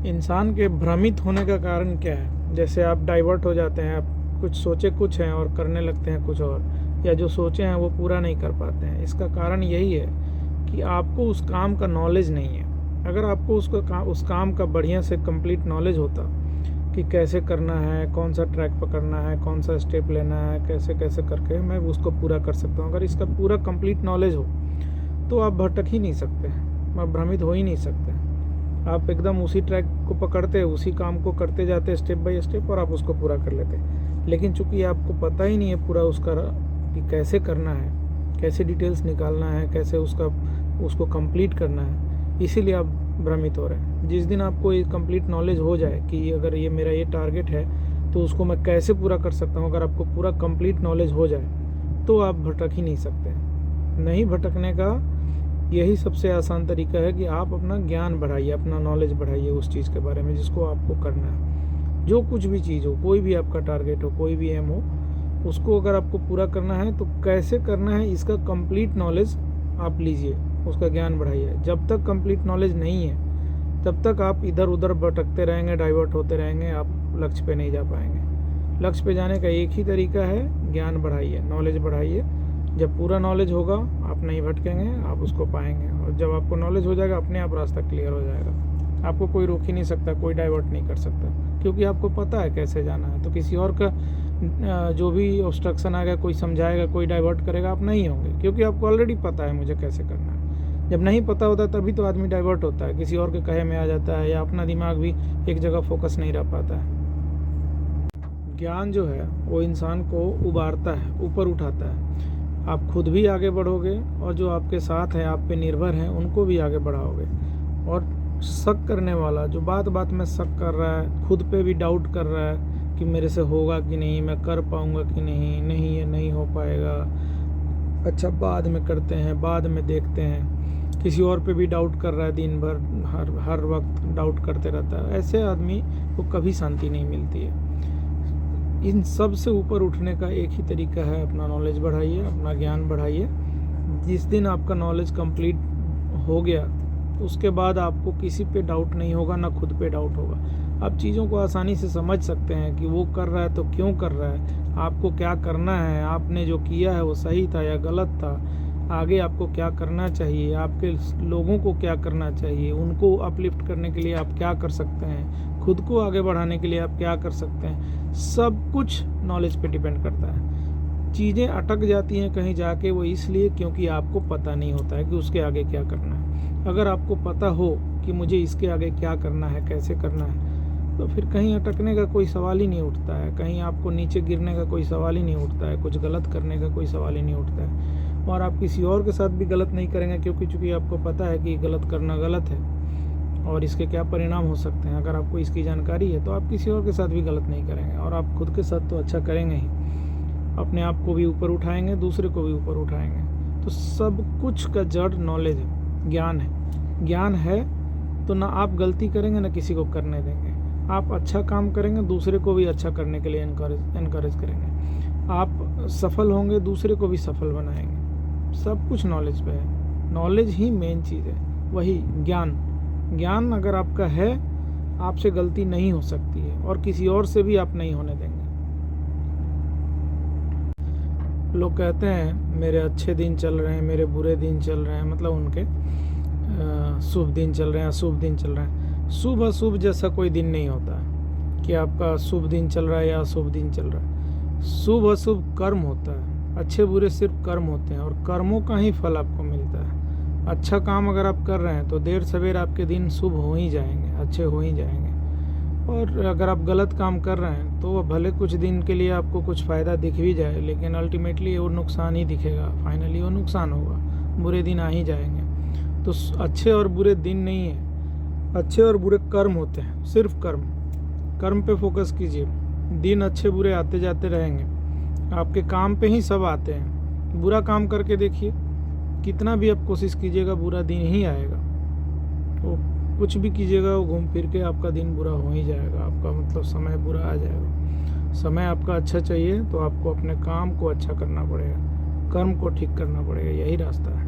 इंसान के भ्रमित होने का कारण क्या है? जैसे आप डाइवर्ट हो जाते हैं, आप कुछ सोचे कुछ हैं और करने लगते हैं कुछ और, या जो सोचे हैं वो पूरा नहीं कर पाते हैं। इसका कारण यही है कि आपको उस काम का नॉलेज नहीं है। अगर आपको उस काम का बढ़िया से कंप्लीट नॉलेज होता कि कैसे करना है, कौन सा ट्रैक पकड़ना है, कौन सा स्टेप लेना है, कैसे कैसे करके मैं उसको पूरा कर सकता हूँ, अगर इसका पूरा कंप्लीट नॉलेज हो तो आप भटक ही नहीं सकते, आप भ्रमित हो ही नहीं सकते। आप एकदम उसी ट्रैक को पकड़ते, उसी काम को करते जाते स्टेप बाय स्टेप और आप उसको पूरा कर लेते। लेकिन चूंकि आपको पता ही नहीं है पूरा उसका कि कैसे करना है, कैसे डिटेल्स निकालना है, कैसे उसको कंप्लीट करना है, इसीलिए आप भ्रमित हो रहे हैं। जिस दिन आपको ये कंप्लीट नॉलेज हो जाए कि अगर ये मेरा ये टारगेट है तो उसको मैं कैसे पूरा कर सकता हूँ, अगर आपको पूरा कंप्लीट नॉलेज हो जाए तो आप भटक ही नहीं सकते। नहीं भटकने का यही सबसे आसान तरीका है कि आप अपना ज्ञान बढ़ाइए, अपना नॉलेज बढ़ाइए उस चीज़ के बारे में जिसको आपको करना है। जो कुछ भी चीज़ हो, कोई भी आपका टारगेट हो, कोई भी एम हो, उसको अगर आपको पूरा करना है तो कैसे करना है इसका कंप्लीट नॉलेज आप लीजिए, उसका ज्ञान बढ़ाइए। जब तक कंप्लीट नॉलेज नहीं है तब तक आप इधर उधर भटकते रहेंगे, डाइवर्ट होते रहेंगे, आप लक्ष्य पे नहीं जा पाएंगे। लक्ष्य पे जाने का एक ही तरीका है, ज्ञान बढ़ाइए, नॉलेज बढ़ाइए। जब पूरा नॉलेज होगा आप नहीं भटकेंगे, आप उसको पाएंगे। और जब आपको नॉलेज हो जाएगा अपने आप रास्ता क्लियर हो जाएगा। आपको कोई रोक ही नहीं सकता, कोई डाइवर्ट नहीं कर सकता, क्योंकि आपको पता है कैसे जाना है। तो किसी और का जो भी ऑब्स्ट्रक्शन आएगा, कोई समझाएगा, कोई डाइवर्ट करेगा, आप नहीं होंगे, क्योंकि आपको ऑलरेडी पता है मुझे कैसे करना है। जब नहीं पता होता तभी तो आदमी डाइवर्ट होता है, किसी और के कहे में आ जाता है, या अपना दिमाग भी एक जगह फोकस नहीं रह पाता है। ज्ञान जो है वो इंसान को उबारता है, ऊपर उठाता है। आप खुद भी आगे बढ़ोगे और जो आपके साथ हैं, आप पे निर्भर हैं, उनको भी आगे बढ़ाओगे। और शक करने वाला, जो बात बात में शक कर रहा है, खुद पे भी डाउट कर रहा है कि मेरे से होगा कि नहीं, मैं कर पाऊँगा कि नहीं, नहीं ये नहीं हो पाएगा, अच्छा बाद में करते हैं, बाद में देखते हैं, किसी और पे भी डाउट कर रहा है, दिन भर हर वक्त डाउट करते रहता है, ऐसे आदमी को कभी शांति नहीं मिलती है। इन सब से ऊपर उठने का एक ही तरीका है, अपना नॉलेज बढ़ाइए, अपना ज्ञान बढ़ाइए। जिस दिन आपका नॉलेज कंप्लीट हो गया उसके बाद आपको किसी पे डाउट नहीं होगा, ना खुद पे डाउट होगा। आप चीज़ों को आसानी से समझ सकते हैं कि वो कर रहा है तो क्यों कर रहा है, आपको क्या करना है, आपने जो किया है वो सही था या गलत था, आगे आपको क्या करना चाहिए, आपके लोगों को क्या करना चाहिए, उनको अपलिफ्ट करने के लिए आप क्या कर सकते हैं, खुद को आगे बढ़ाने के लिए आप क्या कर सकते हैं। सब कुछ नॉलेज पे डिपेंड करता है। चीज़ें अटक जाती हैं कहीं जाके, वो इसलिए क्योंकि आपको पता नहीं होता है कि उसके आगे क्या करना है। अगर आपको पता हो कि मुझे इसके आगे क्या करना है, कैसे करना है, तो फिर कहीं अटकने का कोई सवाल ही नहीं उठता है, कहीं आपको नीचे गिरने का कोई सवाल ही नहीं उठता है, कुछ गलत करने का कोई सवाल ही नहीं उठता है। और आप किसी और के साथ भी गलत नहीं करेंगे, क्योंकि चूँकि आपको पता है कि गलत करना गलत है और इसके क्या परिणाम हो सकते हैं। अगर आपको इसकी जानकारी है तो आप किसी और के साथ भी गलत नहीं करेंगे, और आप खुद के साथ तो अच्छा करेंगे ही, अपने आप को भी ऊपर उठाएंगे, दूसरे को भी ऊपर उठाएंगे। तो सब कुछ का जड़ नॉलेज है, ज्ञान है। ज्ञान है तो ना आप गलती करेंगे, ना किसी को करने देंगे। आप अच्छा काम करेंगे, दूसरे को भी अच्छा करने के लिए इनकरेज करेंगे। आप सफल होंगे, दूसरे को भी सफल बनाएंगे। सब कुछ नॉलेज पे है। नॉलेज ही मेन चीज़ है, वही ज्ञान। ज्ञान अगर आपका है, आपसे गलती नहीं हो सकती है, और किसी और से भी आप नहीं होने देंगे। लोग कहते हैं मेरे अच्छे दिन चल रहे हैं, मेरे बुरे दिन चल रहे हैं, मतलब उनके शुभ दिन चल रहे हैं, अशुभ दिन चल रहे हैं। शुभ अशुभ जैसा कोई दिन नहीं होता कि आपका शुभ दिन चल रहा है या अशुभ दिन चल रहा है। शुभ अशुभ कर्म होता है, अच्छे बुरे सिर्फ कर्म होते हैं, और कर्मों का ही फल आपको मिलता है। अच्छा काम अगर आप कर रहे हैं तो देर सवेर आपके दिन शुभ हो ही जाएंगे, अच्छे हो ही जाएंगे। और अगर आप गलत काम कर रहे हैं तो भले कुछ दिन के लिए आपको कुछ फ़ायदा दिख भी जाए, लेकिन अल्टीमेटली वो नुकसान ही दिखेगा, फाइनली वो नुकसान होगा, बुरे दिन आ ही जाएंगे। तो अच्छे और बुरे दिन नहीं है, अच्छे और बुरे कर्म होते हैं, सिर्फ कर्म। कर्म पे फोकस कीजिए, दिन अच्छे बुरे आते जाते रहेंगे, आपके काम पे ही सब आते हैं। बुरा काम करके देखिए, कितना भी आप कोशिश कीजिएगा बुरा दिन ही आएगा। तो कुछ भी कीजिएगा वो घूम फिर के आपका दिन बुरा हो ही जाएगा, आपका मतलब समय बुरा आ जाएगा। समय आपका अच्छा चाहिए तो आपको अपने काम को अच्छा करना पड़ेगा, कर्म को ठीक करना पड़ेगा, यही रास्ता है।